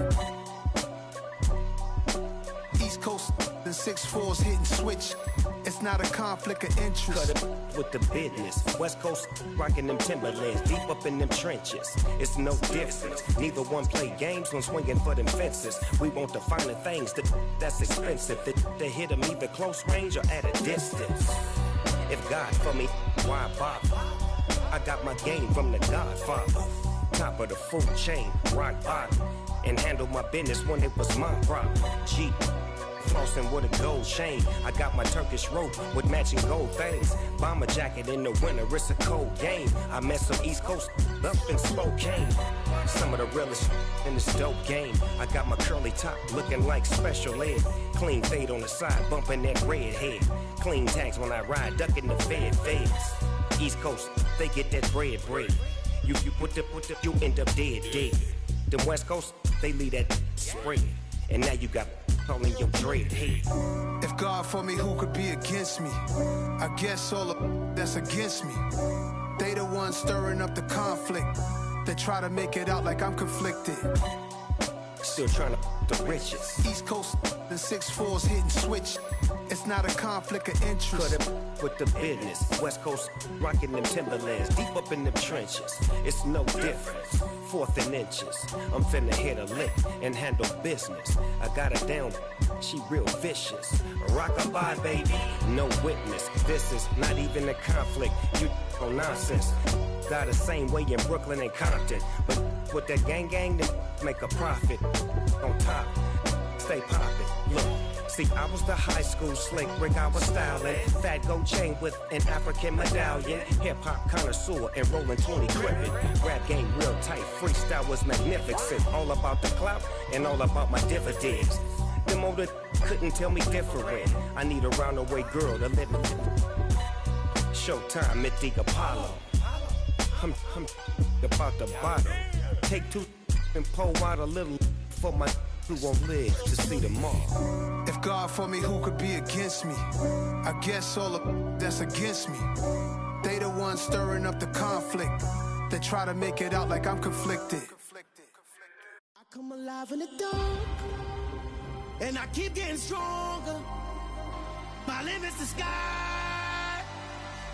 East Coast and 6'4's hitting switch. It's not a conflict of interest. Cut it with the business. West Coast rocking them Timberlands, deep up in them trenches. It's no difference. Neither one play games when swinging for them fences. We want the finer things that's expensive. That hit them either close range or at a distance. If God for me, why bother? I got my game from the Godfather. Top of the food chain, rock bottom. And handle my business when it was my problem. Jeep. Flossing with a gold chain. I got my Turkish rope with matching gold things. Bomber jacket in the winter, it's a cold game. I met some East Coast up in Spokane. Some of the realest in this dope game. I got my curly top looking like special ed. Clean fade on the side, bumping that red head. Clean tags when I ride, ducking the feds. East Coast, they get that bread. You you end up dead. Them West Coast, they leave that spread. And now you got calling your dread head. If God for me, who could be against me? I guess all of that's against me. They the ones ones stirring up the conflict. They try to make it out like I'm conflicted. Still trying to the riches. East Coast and 6'4s hitting switch. It's not a conflict of interest. Cut it with the business. West Coast rocking them Timberlands, deep up in them trenches. It's no difference. 4th and inches. I'm finna hit a lick and handle business. I got her down. She real vicious. Rock-a-bye, baby. No witness. This is not even a conflict. You on nonsense. Got the same way in Brooklyn and Compton. But with that gang, then make a profit. On top, stay poppin'. Look. See, I was the high school slick Rick, I was styling. Fat gold chain with an African medallion. Hip-hop connoisseur and rolling 20 crippin'. Rap game real tight, freestyle was magnificent. All about the clout and all about my dividends. Them older couldn't tell me different. I need a roundaway girl to let me. Showtime at the Apollo. I'm about the bottom. Take 2 and pour out a little for my who won't live to see tomorrow. If God for me, who could be against me? I guess all of that's against me. They the ones stirring up the conflict. They try to make it out like I'm conflicted. I come alive in the dark, and I keep getting stronger. My limit's the sky.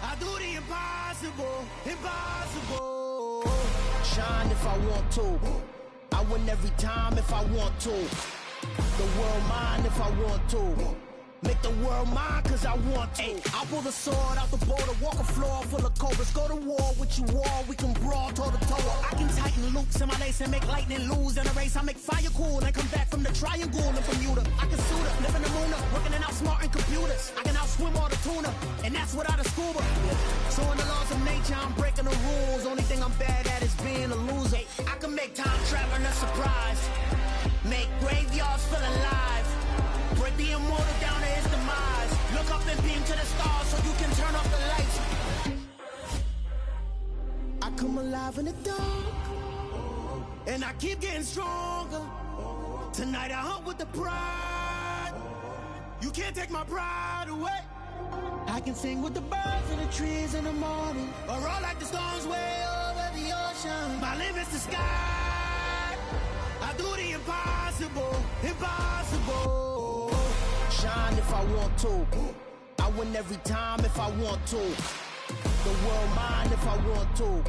I do the impossible, impossible. Shine if I want to. I win every time if I want to. The world mine if I want to. Make the world mine cause I want to. I'll pull the sword out the border, walk a floor full of cobras. Go to war with you all, we can brawl toe to toe. I can tighten loops in my lace and make lightning lose in a race. I make fire cool and come back from the triangle in Bermuda. I can suit up, live in the moon up, working and outsmarting computers. I can outswim all the tuna, and that's without a scuba. So in the laws of nature, I'm breaking the rules. Only thing I'm bad at is being a loser. I can make time traveling a surprise. Make graveyards feel alive. Break the immortal down to his demise. Look up and beam to the stars so you can turn off the lights. I come alive in the dark, and I keep getting stronger. Tonight I hunt with the pride. You can't take my pride away. I can sing with the birds and the trees in the morning, or roll like the storms way over the ocean. My limit's the sky. I do the impossible, impossible. Shine if I want to. I win every time if I want to. The world mine if I want to.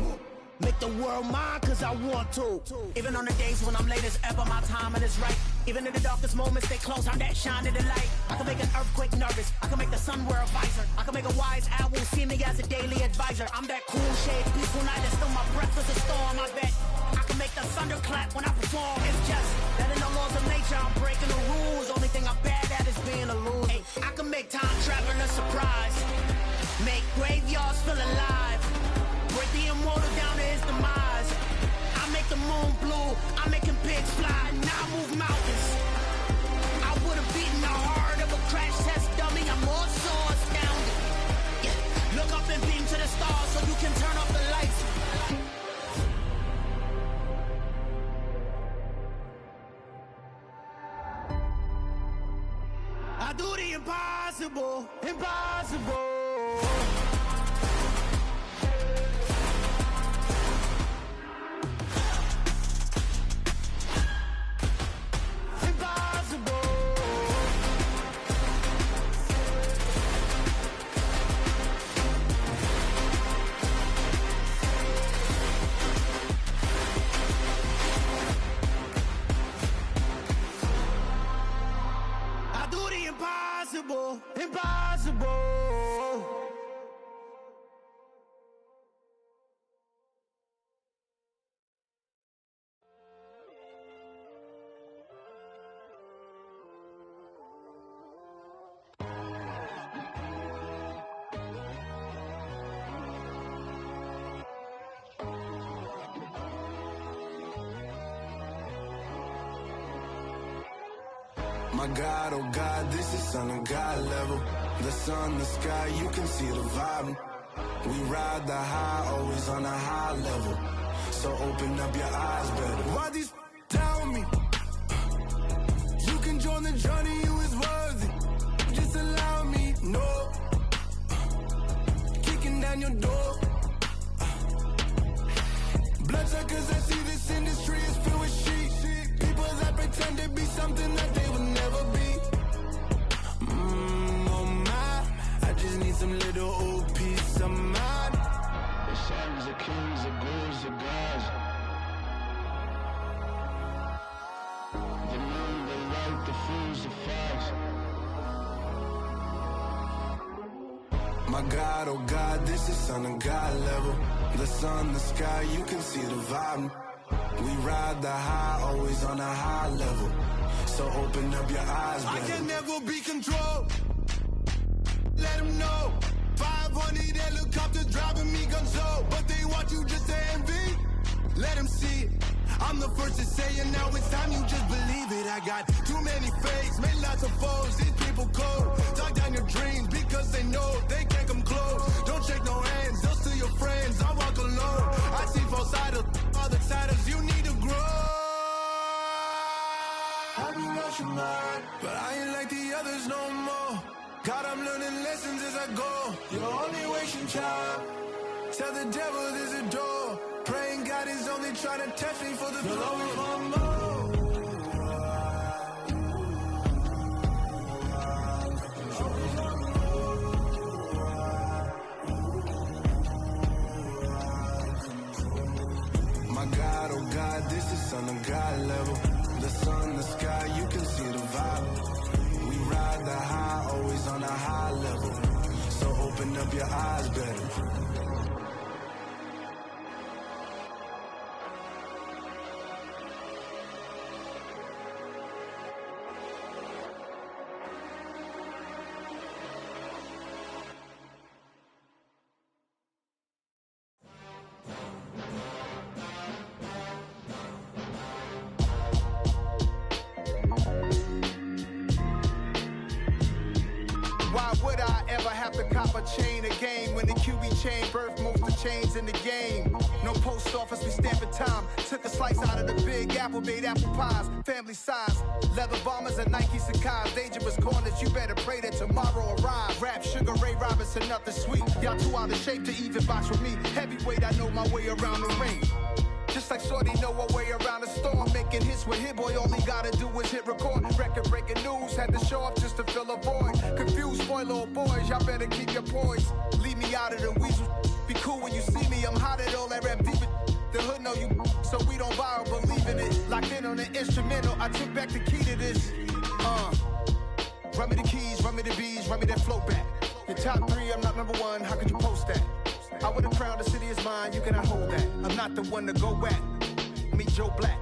Make the world mine cause I want to. Even on the days when I'm late as ever, my timing is right. Even in the darkest moments, stay close, I'm that shining the light. I can make an earthquake nervous. I can make the sun wear a visor. I can make a wise owl see me as a daily advisor. I'm that cool shade, peaceful night, and still my breath is a storm, I bet. I can make the thunder clap when I perform. It's just that in the laws of nature, I'm breaking the rules. Only thing I'm bad at is being a loser. Hey, I can make time traveling a surprise. Make graveyards feel alive. Break the immortal down to his demise. I make the moon blue. I'm making pigs fly. Now I move mountains. I would have beaten the heart of a crash test dummy. I'm more so astounded. Yeah. Look up and beam to the stars so you can turn off the lights. I do the impossible, impossible. Impossible, impossible. My God, oh God, this is Son of God level. The sun, the sky, you can see the vibe. We ride the high, always on a high level. So open up your eyes better. Why these tell me? You can join the journey, you is worthy. Just allow me, no. Kicking down your door. Bloodsuckers, I see this industry is filled with sheep. People that pretend to be something that they will never be. Oh my, I just need some little old peace of mind. The sons of kings, the ghouls, the gods. The moon, the light, the fools, the facts. My God, oh God, this is son of God level. The sun, the sky, you can see the vibe. We ride the high, always on a high level. So open up your eyes, baby. I can never be controlled. Let them know. 500 helicopters driving me gonzo. But they want you just to envy. Let them see it. I'm the first to say it, now it's time you just believe it. I got too many fakes, made lots of foes. These people cold. Talk down your dreams because they know they can't come close. Don't shake no hands, those to your friends. I walk alone. I see both sides of other siders. You need to grow. I've been lost your mind, but I ain't like the others no more. God, I'm learning lessons as I go. You're only wasting time. Tell the devil there's a door. Praying God is only trying to test me for the glory. My God, oh God, this is son of God level. The sun, the sky, you can see the vibe. We ride the high, always on a high level. So open up your eyes better. Chain a game when the QB chain birthed most of chains in the game. No post office, we stamping time. Took a slice out of the big apple, made apple pies, family size. Leather bombers and Nike Sacai's. Dangerous corners, you better pray that tomorrow arrive. Rap, Sugar Ray Robinson, nothing sweet. Y'all too out of shape to even box with me. Heavyweight, I know my way around the ring. Just like Shorty know her way around the storm. Making hits with Hit Boy, all he gotta do is hit record. Record breaking news, had to show up just to fill a void. Confused boy, little boys, y'all better keep your poise. Leave me out of the weasel. Be cool when you see me, I'm hot at all that rap deep. The hood know you, so we don't borrow, believe in it. Locked in on the instrumental, I took back the key to this. Run me the keys, run me the bees, run me that flow back. Your top 3, I'm not number 1, how could you post that? I would've crowned the city is mine, you cannot hold that. I'm not the one to go back. Meet Joe Black.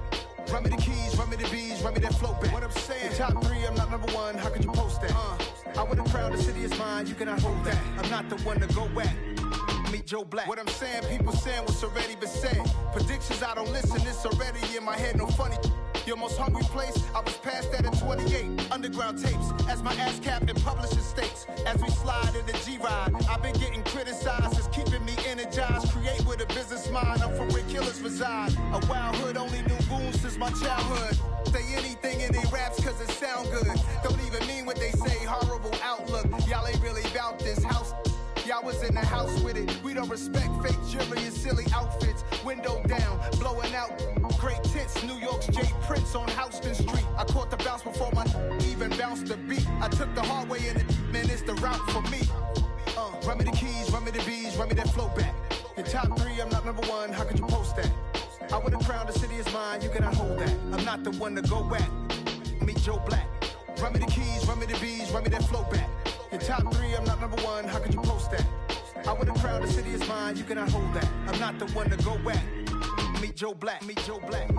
Run me the keys, run me the bees, run me that flow back. What I'm saying, your top 3, I'm not number 1, how could you post that? I would've crowned the city is mine, you cannot hold that. I'm not the one to go back. Meet Joe Black. What I'm saying, people saying what's already been said. Predictions, I don't listen, it's already in my head, no funny. Your most hungry place, I was past that at 28. Underground tapes, as my ass cap in publishing states. As we slide in the G-Ride, I've been getting criticized, it's keeping me energized. Create with a business mind, I'm from where killers reside. A wild hood, only knew goons since my childhood. Say anything in they raps cause it sound good. Don't even mean what they say, horrible outlook. Y'all ain't really about this house. Y'all was in the house with it. We don't respect fake jewelry and silly outfits. Window down, blowing out great tits. New York's J. Prince on Houston Street. I caught the bounce before my even bounced the beat. I took the hard way in it, man, it's the route for me. Run me the keys, run me the bees, run me that flow back. Your top 3, I'm not number 1, how could you post that? I would've crowned the city is mine, you cannot hold that. I'm not the one to go back. Meet Joe Black. Run me the keys, run me the bees, run me that flow back. Your top 3, I'm not number 1, how could you post that? I would've crowned the city is mine, you cannot hold that. I'm not the one to go back. Meet Joe Black, meet Joe Black.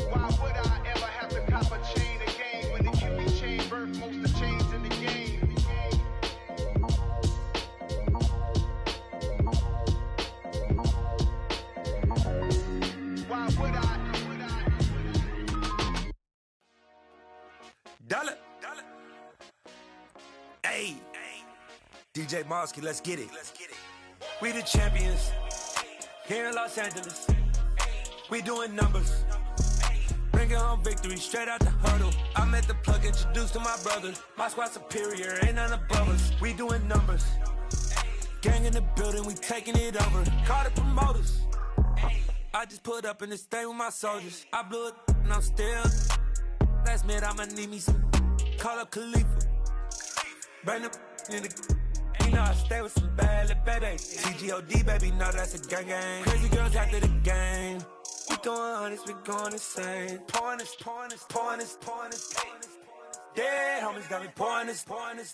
Why would I ever have to cop a chain again when the QB chain birthed most of the chains in the game? Why would I? Dollar. Hey, DJ Mosky, let's get it. We the champions here in Los Angeles. We doing numbers. Bringing home victory straight out the huddle. I'm at the plug, introduced to my brothers. My squad superior, ain't none above us. We doing numbers. Gang in the building, we taking it over. Call the promoters. I just put up in this thing with my soldiers. I blew it and I'm still. Last minute I'ma need me some. Call up Khalifa. Bring the in the. You know I stay with some bad little baby. CGOD baby, know that's a gang gang. Crazy girls after the game. We going honest, we going insane. Pouring this. Dead homies got me pouring this.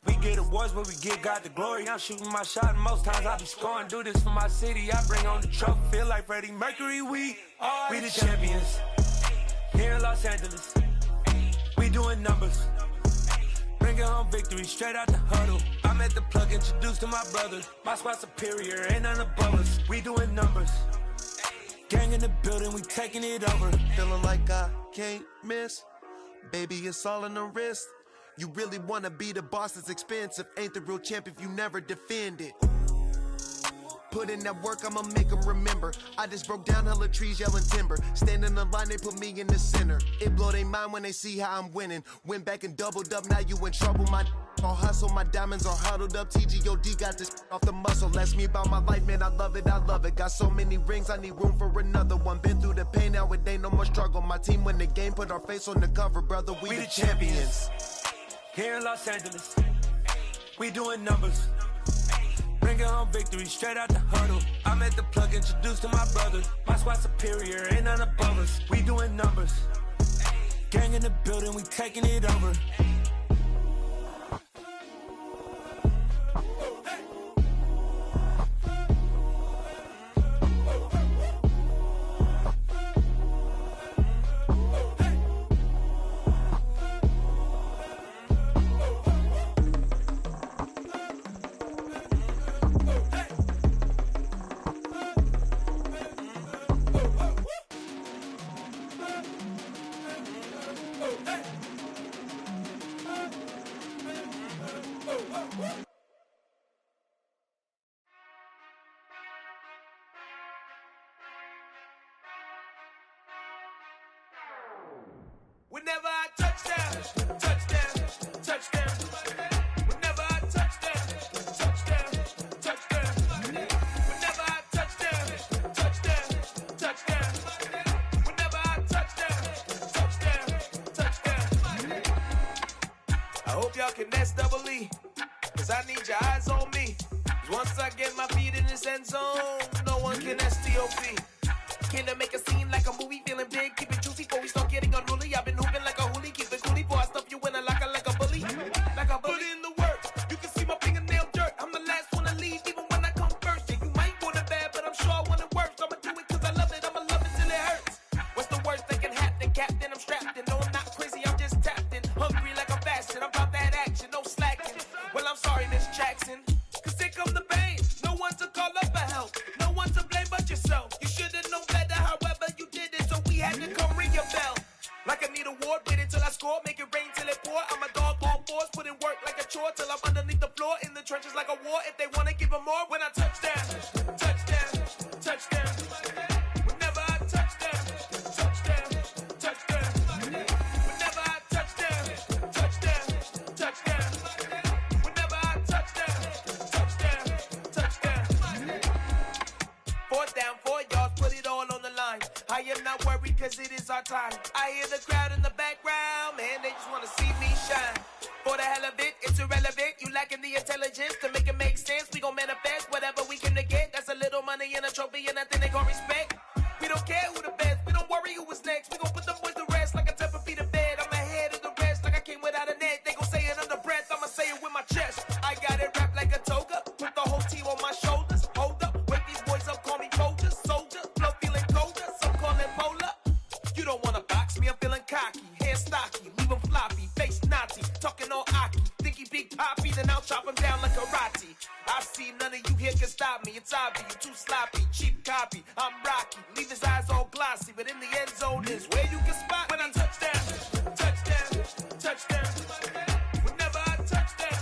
We get awards, but we get God the glory. I'm shooting my shot, and most times I be scoring. Do this for my city, I bring on the trophy. Feel like Freddie Mercury, we the champions. Here in Los Angeles, we doing numbers. Bringing home victory, straight out the huddle. I'm at the plug, introduced to my brother. My squad superior, ain't none above us. We doing numbers. Gang in the building, we taking it over. Feeling like I can't miss. Baby, it's all in the wrist. You really wanna be the boss, it's expensive. Ain't the real champ if you never defend it. Put in that work, I'ma make them remember. I just broke down hella trees, yelling timber. Stand in the line, they put me in the center. It blow their mind when they see how I'm winning. Went back and doubled up, now you in trouble. My all hustle, my diamonds are huddled up. TGOD got this off the muscle. Ask me about my life, man, I love it. Got so many rings, I need room for another one. Been through the pain, now it ain't no more struggle. My team win the game, put our face on the cover, brother. We the champions. Here in Los Angeles, we doing numbers. Bringing home victory, straight out the huddle. I'm at the plug, introduced to my brother. My squad superior, ain't none above us. We doing numbers. Gang in the building, we taking it over. Whenever I touchdown, touchdown. Whenever I touchdown, touchdown. Whenever I touchdown, touchdown. Whenever I touchdown. I hope y'all can nest double E, cause I need your eyes on me. Cause once I get my feet in this end zone, no one can STOP. Can I make a scene like a movie, feeling big, keep it juicy before we start getting unruly. I've been hooping like a hoolie, keep it coolie before I stuff you in a locker like a bully. Like a bully. Put in the work, you can see my fingernail dirt. I'm the last one to leave, even when I come first. Yeah, you might want it bad, but I'm sure I want it worse. I'ma do it cause I love it, I'ma love it till it hurts. What's the worst that can happen, Captain? I'm strapped in, no I'm not crazy, I'm just tapped in. Hungry like I'm fasting, I'm about that action, no slacking. Well, I'm sorry, Miss Jackson, cause here come the pain. No one to call up for help, no one to blame but yourself. You should've known better, however you did it, so we had to come ring your bell. Like I need a award, wait until I score, make it rain till it pour. I'm a dog on force, put in work like a chore till I'm underneath the floor, in the trenches like a war. If they wanna give them more, when I touchdown. Whenever I touchdown. Whenever I touchdown. Whenever I touchdown. Fourth down, 4 yards, put it all on the line. I am not worried cause it is our time. I hear the crowd in the background, man, they just wanna see me shine. For the hell of it, it's irrelevant. You lacking the intelligence to make it make sense. We gon' manifest whatever we can to get. That's a little money and a trophy and nothing they gon' respect. We don't care who the best, we don't worry who was next. We gon' put them boys to rest like a Tempur-Pedic of bed. I'm ahead of the rest like I came without a net. They gon' say it under breath, I'ma say it with my chest. I got it wrapped like a toga, put the whole team on my shoulders. Hold up, wake these boys up, call me Folger, soldier. Flow feeling colder, some call it polar. You don't wanna box me, I'm feeling cocky. Hair stocky, leave him floppy, face naughty. Talking all aki, think he big poppy, then I'll chop him down like karate. I see none of you here can stop me. It's obvious, you too sloppy, cheap copy. I'm Rocky, leave his eyes all glossy, but in the end zone is where you can spot when I touchdown. Whenever I touchdown. Whenever I touchdown.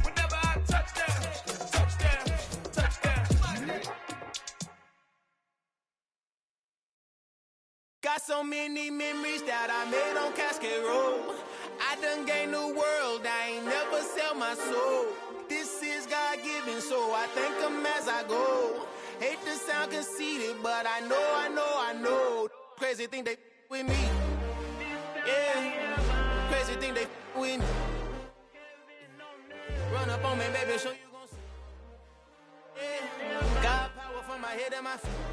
Whenever I touchdown. Got so many memories that I made on Cascade Road. my soul. This is God-given, so I thank him as I go. Hate to sound conceited, but I know. Crazy thing they with me. Yeah, crazy thing they with me. Run up on me, baby, show you gon' see. Yeah, God power from my head and my feet.